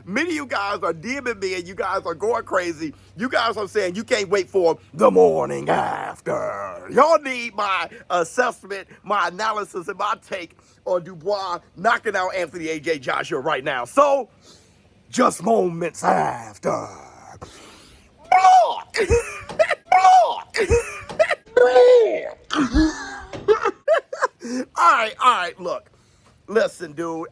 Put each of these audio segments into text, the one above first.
Many of you guys are DMing me and you guys are going crazy. You guys are saying you can't wait for the morning after. Y'all need my assessment, my analysis, and my take on Dubois knocking out Anthony AJ Joshua right now. So, just moments after. Block! Block! All right, look. Listen, dude,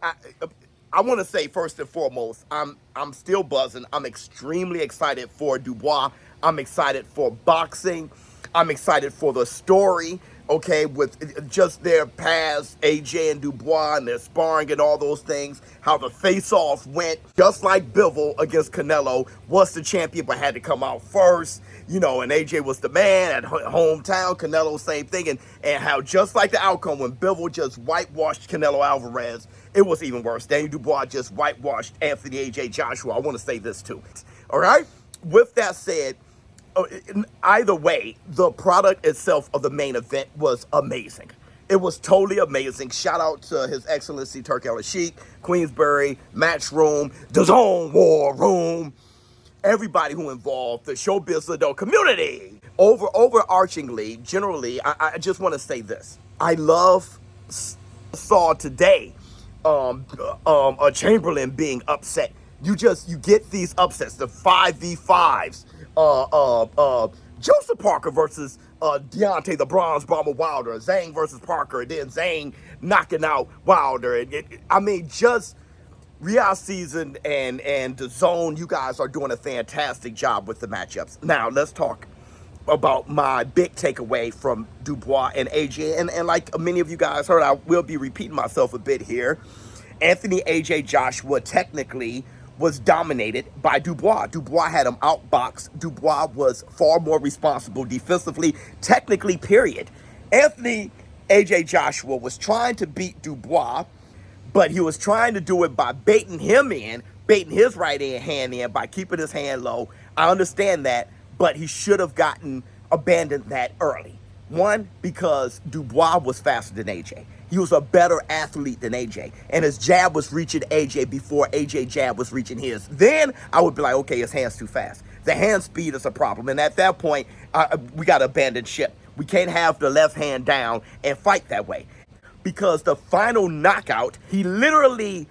I want to say first and foremost, I'm still buzzing. I'm extremely excited for Dubois. I'm excited for boxing. I'm excited for the story, okay, with just their past, AJ and Dubois, and their sparring and all those things, how the face-off went, just like Bivol against Canelo, was the champion but had to come out first, you know, and AJ was the man at hometown, Canelo, same thing, and how just like the outcome when Bivol just whitewashed Canelo Alvarez, it was even worse. Daniel Dubois just whitewashed Anthony AJ Joshua. I want to say this too, all right? With that said, either way, the product itself of the main event was amazing. It was totally amazing. Shout out to His Excellency Turk El Sheikh, Queensberry, Matchroom, The Zone War Room, everybody who involved, the ShowBizz adult community. Overarchingly, generally, I just want to say this. I saw today a Chamberlain being upset. You get these upsets, the 5v5s. Joseph Parker versus Deontay the Bronze Bomber Wilder, Zhang versus Parker, and then Zhang knocking out Wilder. I mean, just Riyadh season and the Zone, you guys are doing a fantastic job with the matchups. Now, let's talk about my big takeaway from Dubois and AJ. And like many of you guys heard, I will be repeating myself a bit here. Anthony AJ Joshua technically was dominated by Dubois. Dubois had him outboxed. Dubois was far more responsible defensively, technically, period. Anthony AJ Joshua was trying to beat Dubois, but he was trying to do it by baiting him in, baiting his right hand in by keeping his hand low. I understand that, but he should have abandoned that early. One, because Dubois was faster than AJ. He was a better athlete than AJ. And his jab was reaching AJ before AJ jab was reaching his. Then I would be like, okay, his hand's too fast. The hand speed is a problem. And at that point, we got to abandon ship. We can't have the left hand down and fight that way. Because the final knockout, he literally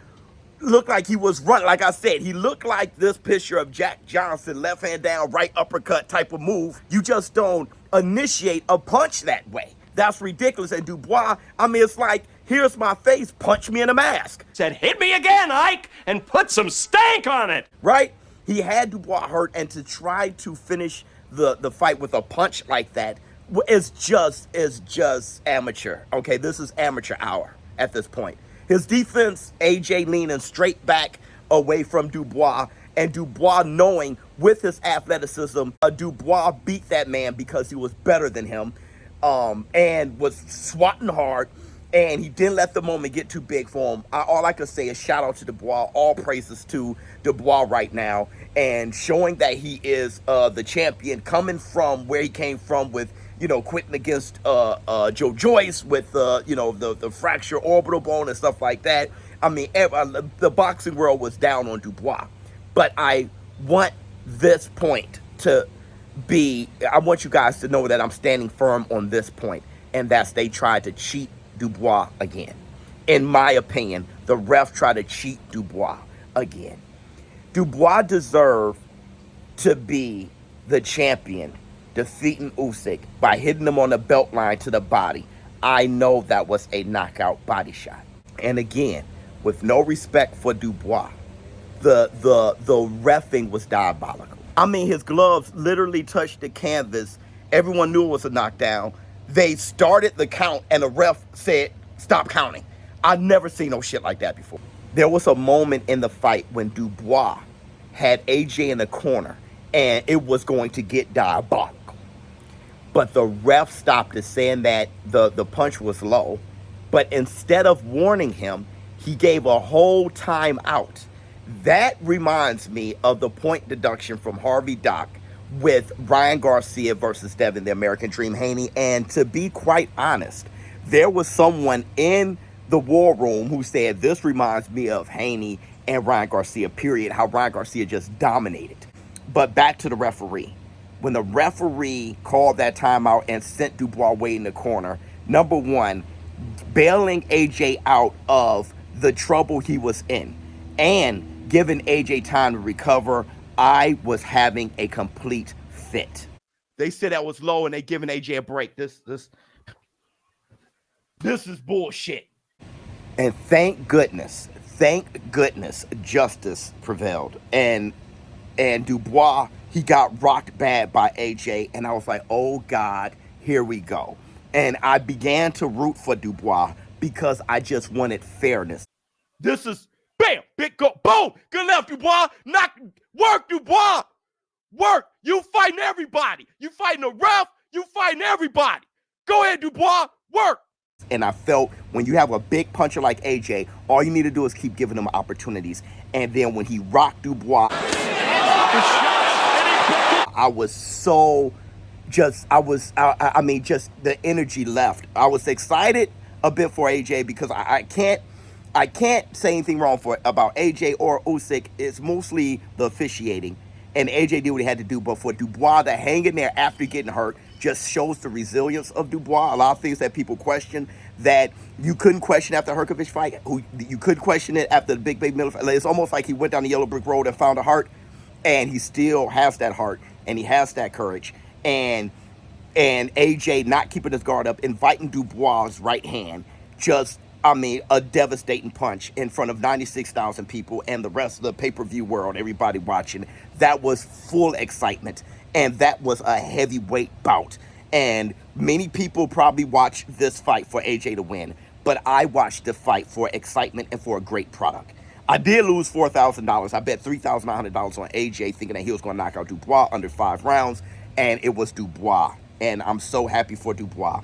looked like he was running. Like I said, he looked like this picture of Jack Johnson, left hand down, right uppercut type of move. You just don't initiate a punch that way. That's ridiculous. And Dubois, I mean, it's like, here's my face, punch me in a mask. Said, hit me again, Ike, and put some stank on it. Right? He had Dubois hurt, and to try to finish the fight with a punch like that is just amateur. Okay, this is amateur hour at this point. His defense, AJ leaning straight back away from Dubois, and Dubois knowing with his athleticism, Dubois beat that man because he was better than him. And was swatting hard, and he didn't let the moment get too big for him. All I can say is shout out to Dubois. All praises to Dubois right now, and showing that he is the champion, coming from where he came from with, you know, quitting against Joe Joyce with, you know, the fracture orbital bone and stuff like that. I mean, the boxing world was down on Dubois. But I want this point to I want you guys to know that I'm standing firm on this point, and that's they tried to cheat Dubois again. In my opinion, the ref tried to cheat Dubois again. Dubois deserved to be the champion, defeating Usyk by hitting him on the belt line to the body. I know that was a knockout body shot. And again, with no respect for Dubois, the reffing was diabolical. I mean, his gloves literally touched the canvas. Everyone knew it was a knockdown. They started the count, and the ref said, stop counting. I've never seen no shit like that before. There was a moment in the fight when Dubois had AJ in the corner, and it was going to get diabolical. But the ref stopped it, saying that the punch was low. But instead of warning him, he gave a whole timeout. That reminds me of the point deduction from Harvey Dock with Ryan Garcia versus Devin, the American Dream Haney. And to be quite honest, there was someone in the war room who said, this reminds me of Haney and Ryan Garcia, period. How Ryan Garcia just dominated. But back to the referee. When the referee called that timeout and sent Dubois way in the corner, number one, bailing AJ out of the trouble he was in and giving AJ time to recover, I was having a complete fit. They said that was low and they giving AJ a break. This is bullshit. And thank goodness, justice prevailed. And Dubois, he got rocked bad by AJ, and I was like, oh God, here we go. And I began to root for Dubois because I just wanted fairness. This is, bam, big go, boom, good left, Dubois, knock, work, Dubois, work. You fighting everybody. You fighting the ref, you fighting everybody. Go ahead, Dubois, work. And I felt when you have a big puncher like AJ, all you need to do is keep giving him opportunities. And then when he rocked Dubois, I was so just, I mean, just the energy left. I was excited a bit for AJ because I can't say anything wrong about AJ or Usyk. It's mostly the officiating. And AJ did what he had to do, but for Dubois to hang in there after getting hurt just shows the resilience of Dubois. A lot of things that people question that you couldn't question after the Herkovich fight, you could question it after the Big Miller fight. It's almost like he went down the yellow brick road and found a heart, and he still has that heart, and he has that courage. And AJ not keeping his guard up, inviting Dubois' right hand, just, I mean, a devastating punch in front of 96,000 people and the rest of the pay-per-view world, everybody watching. That was full excitement, and that was a heavyweight bout. And many people probably watched this fight for AJ to win, but I watched the fight for excitement and for a great product. I did lose $4,000. I bet $3,900 on AJ, thinking that he was going to knock out Dubois under 5 rounds, and it was Dubois. And I'm so happy for Dubois,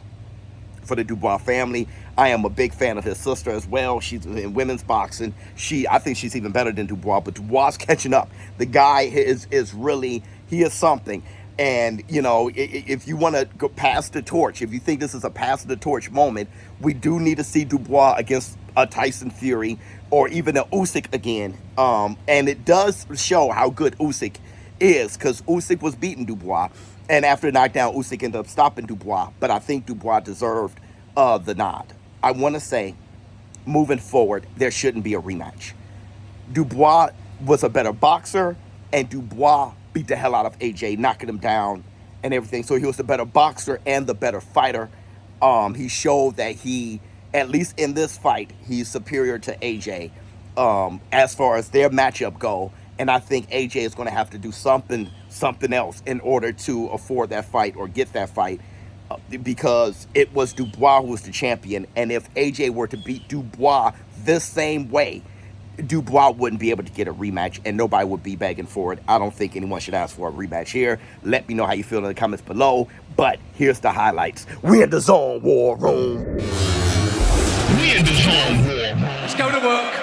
for the Dubois family. I am a big fan of his sister as well. She's in women's boxing. I think she's even better than Dubois, but Dubois catching up. The guy is really, he is something. And, you know, if you want to go pass the torch, if you think this is a pass the torch moment, we do need to see Dubois against a Tyson Fury or even a Usyk again. And it does show how good Usyk is, because Usyk was beating Dubois. And after the knockdown, Usyk ended up stopping Dubois. But I think Dubois deserved the nod. I want to say, moving forward, there shouldn't be a rematch. Dubois was a better boxer, and Dubois beat the hell out of AJ, knocking him down and everything. So he was the better boxer and the better fighter. He showed that he, at least in this fight, he's superior to AJ as far as their matchup go. And I think AJ is going to have to do something else in order to afford that fight or get that fight, because it was Dubois who was the champion. And if AJ were to beat Dubois this same way, Dubois wouldn't be able to get a rematch, and nobody would be begging for it. I don't think anyone should ask for a rematch here. Let me know how you feel in the comments below. But here's the highlights. We in the zone war room. We in the zone war. Let's go to work.